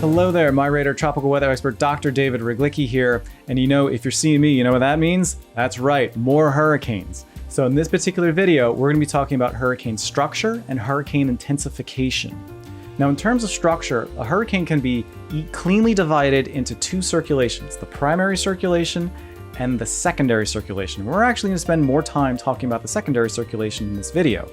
Hello there, MyRadar tropical weather expert Dr. David Ryglicki here. And if you're seeing me, you know what that means? That's right, more hurricanes. So in this particular video, we're going to be talking about hurricane structure and hurricane intensification. Now, in terms of structure, a hurricane can be cleanly divided into two circulations, the primary circulation and the secondary circulation. We're actually going to spend more time talking about the secondary circulation in this video.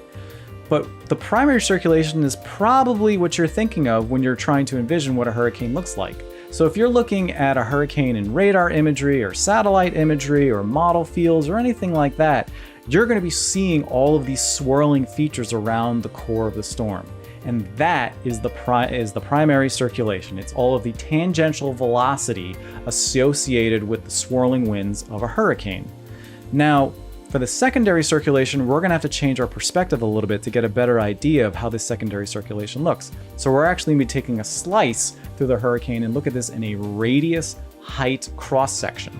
But the primary circulation is probably what you're thinking of when you're trying to envision what a hurricane looks like. So if you're looking at a hurricane in radar imagery or satellite imagery or model fields or anything like that, you're going to be seeing all of these swirling features around the core of the storm. And that is the primary circulation. It's all of the tangential velocity associated with the swirling winds of a hurricane. Now, for the secondary circulation, we're going to have to change our perspective a little bit to get a better idea of how this secondary circulation looks. So we're actually going to be taking a slice through the hurricane and look at this in a radius height cross section.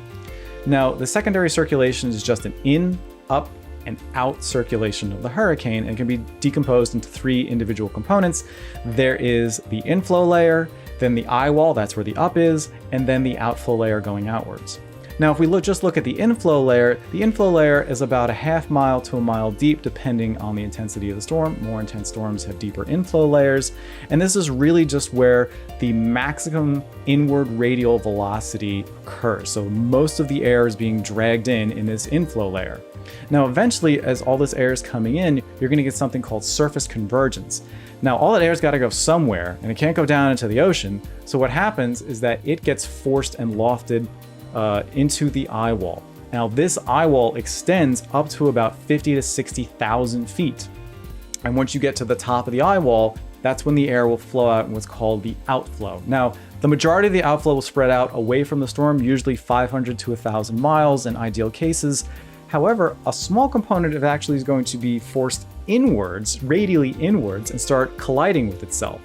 Now, the secondary circulation is just an in, up, and out circulation of the hurricane and can be decomposed into three individual components. There is the inflow layer, then the eye wall, that's where the up is, and then the outflow layer going outwards. Now, if we just look at the inflow layer is about a half mile to a mile deep, depending on the intensity of the storm. More intense storms have deeper inflow layers. And this is really just where the maximum inward radial velocity occurs. So most of the air is being dragged in this inflow layer. Now, eventually, as all this air is coming in, you're going to get something called surface convergence. Now, all that air's got to go somewhere, and it can't go down into the ocean. So what happens is that it gets forced and lofted into the eye wall. Now, this eye wall extends up to about 50 to 60,000 feet. And once you get to the top of the eye wall, that's when the air will flow out in what's called the outflow. Now, the majority of the outflow will spread out away from the storm, usually 500 to 1,000 miles in ideal cases. However, a small component of actually is going to be forced inwards, radially inwards, and start colliding with itself.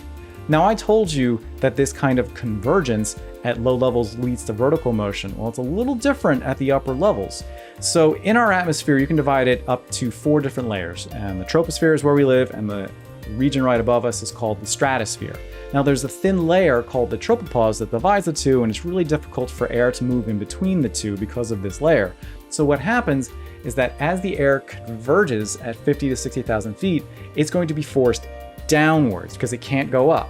Now, I told you that this kind of convergence at low levels leads to vertical motion. Well, it's a little different at the upper levels. So in our atmosphere, you can divide it up to 4 different layers. And the troposphere is where we live, and the region right above us is called the stratosphere. Now, there's a thin layer called the tropopause that divides the two, and it's really difficult for air to move in between the two because of this layer. So what happens is that as the air converges at 50 to 60,000 feet, it's going to be forced downwards because it can't go up.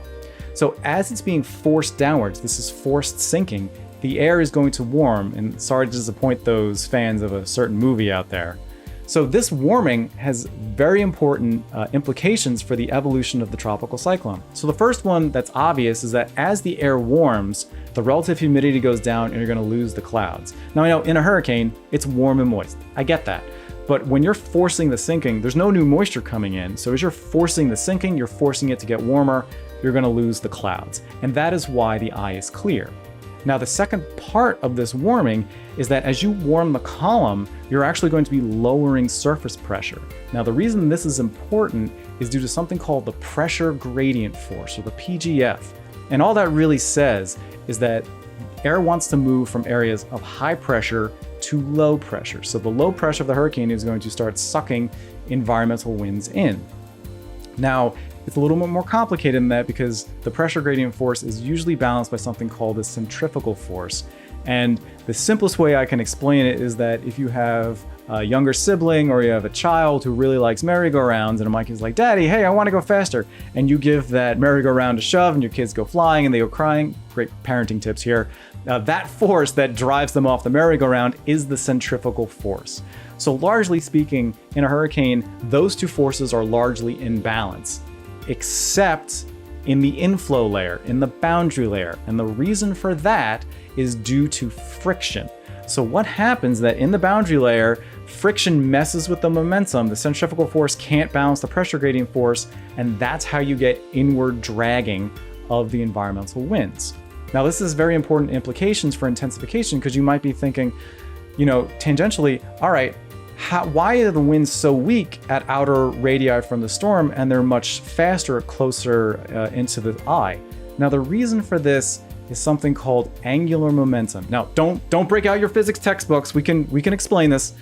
So as it's being forced downwards, this is forced sinking, the air is going to warm, and sorry to disappoint those fans of a certain movie out there. So this warming has very important implications for the evolution of the tropical cyclone. So the first one that's obvious is that as the air warms, the relative humidity goes down and you're going to lose the clouds. Now, I know in a hurricane, it's warm and moist. I get that. But when you're forcing the sinking, there's no new moisture coming in. So as you're forcing the sinking, you're forcing it to get warmer, you're going to lose the clouds. And that is why the eye is clear. Now, the second part of this warming is that as you warm the column, you're actually going to be lowering surface pressure. Now, the reason this is important is due to something called the pressure gradient force, or the PGF. And all that really says is that air wants to move from areas of high pressure to low pressure. So the low pressure of the hurricane is going to start sucking environmental winds in. Now, it's a little bit more complicated than that because the pressure gradient force is usually balanced by something called the centrifugal force. And the simplest way I can explain it is that if you have a younger sibling or you have a child who really likes merry-go-rounds and a kid's like, "Daddy, hey, I want to go faster." And you give that merry-go-round a shove and your kids go flying and they go crying. Great parenting tips here. That force that drives them off the merry-go-round is the centrifugal force. So largely speaking, in a hurricane, those two forces are largely in balance, except in the inflow layer, in the boundary layer. And the reason for that is due to friction. So what happens that in the boundary layer, friction messes with the momentum, the centrifugal force can't balance the pressure gradient force, and that's how you get inward dragging of the environmental winds. Now, this is very important implications for intensification because you might be thinking, tangentially, all right, why are the winds so weak at outer radii from the storm and they're much faster closer into the eye? Now, the reason for this is something called angular momentum. Now, don't break out your physics textbooks. We can explain this.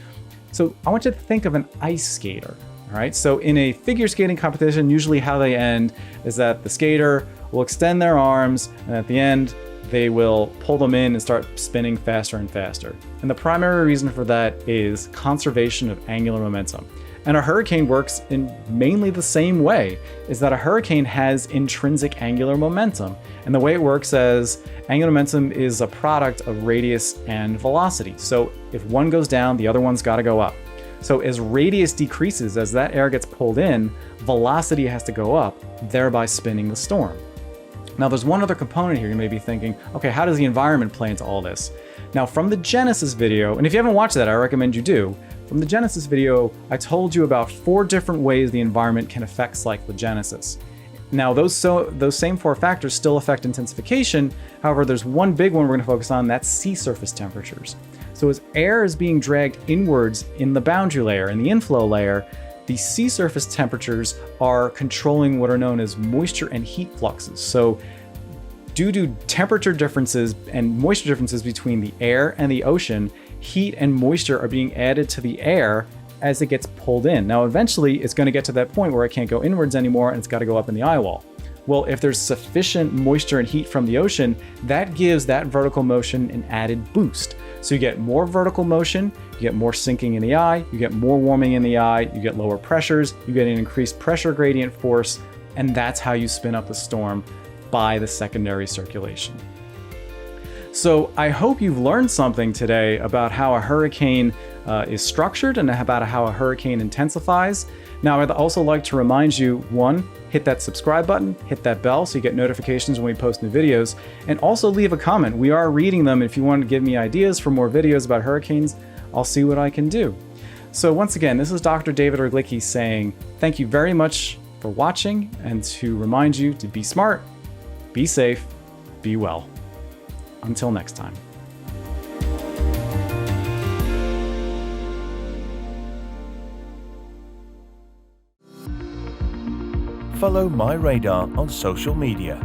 So I want you to think of an ice skater, All right, so in a figure skating competition, usually how they end is that the skater will extend their arms, and at the end, they will pull them in and start spinning faster and faster. And the primary reason for that is conservation of angular momentum. And a hurricane works in mainly the same way, is that a hurricane has intrinsic angular momentum. And the way it works is angular momentum is a product of radius and velocity. So if one goes down, the other one's got to go up. So as radius decreases, as that air gets pulled in, velocity has to go up, thereby spinning the storm. Now there's one other component here. You may be thinking, okay, how does the environment play into all this? Now from the Genesis video, and if you haven't watched that, I recommend you do. From the Genesis video, I told you about 4 different ways the environment can affect cyclogenesis. Now those same 4 factors still affect intensification. However, there's one big one we're going to focus on, that's sea surface temperatures. So as air is being dragged inwards in the boundary layer, in the inflow layer, the sea surface temperatures are controlling what are known as moisture and heat fluxes. So due to temperature differences and moisture differences between the air and the ocean, heat and moisture are being added to the air as it gets pulled in. Now eventually it's going to get to that point where it can't go inwards anymore and it's got to go up in the eye wall. Well, if there's sufficient moisture and heat from the ocean, that gives that vertical motion an added boost. So you get more vertical motion, you get more sinking in the eye, you get more warming in the eye, you get lower pressures, you get an increased pressure gradient force, and that's how you spin up the storm by the secondary circulation. So I hope you've learned something today about how a hurricane is structured and about how a hurricane intensifies. Now, I'd also like to remind you, 1, hit that subscribe button, hit that bell so you get notifications when we post new videos, and also leave a comment. We are reading them. If you want to give me ideas for more videos about hurricanes, I'll see what I can do. So once again, this is Dr. David Ryglicki saying thank you very much for watching, and to remind you to be smart, be safe, be well. Until next time. Follow MyRadar on social media: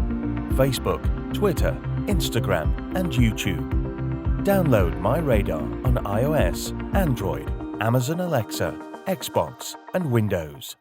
Facebook, Twitter, Instagram, and YouTube. Download MyRadar on iOS, Android, Amazon Alexa, Xbox, and Windows.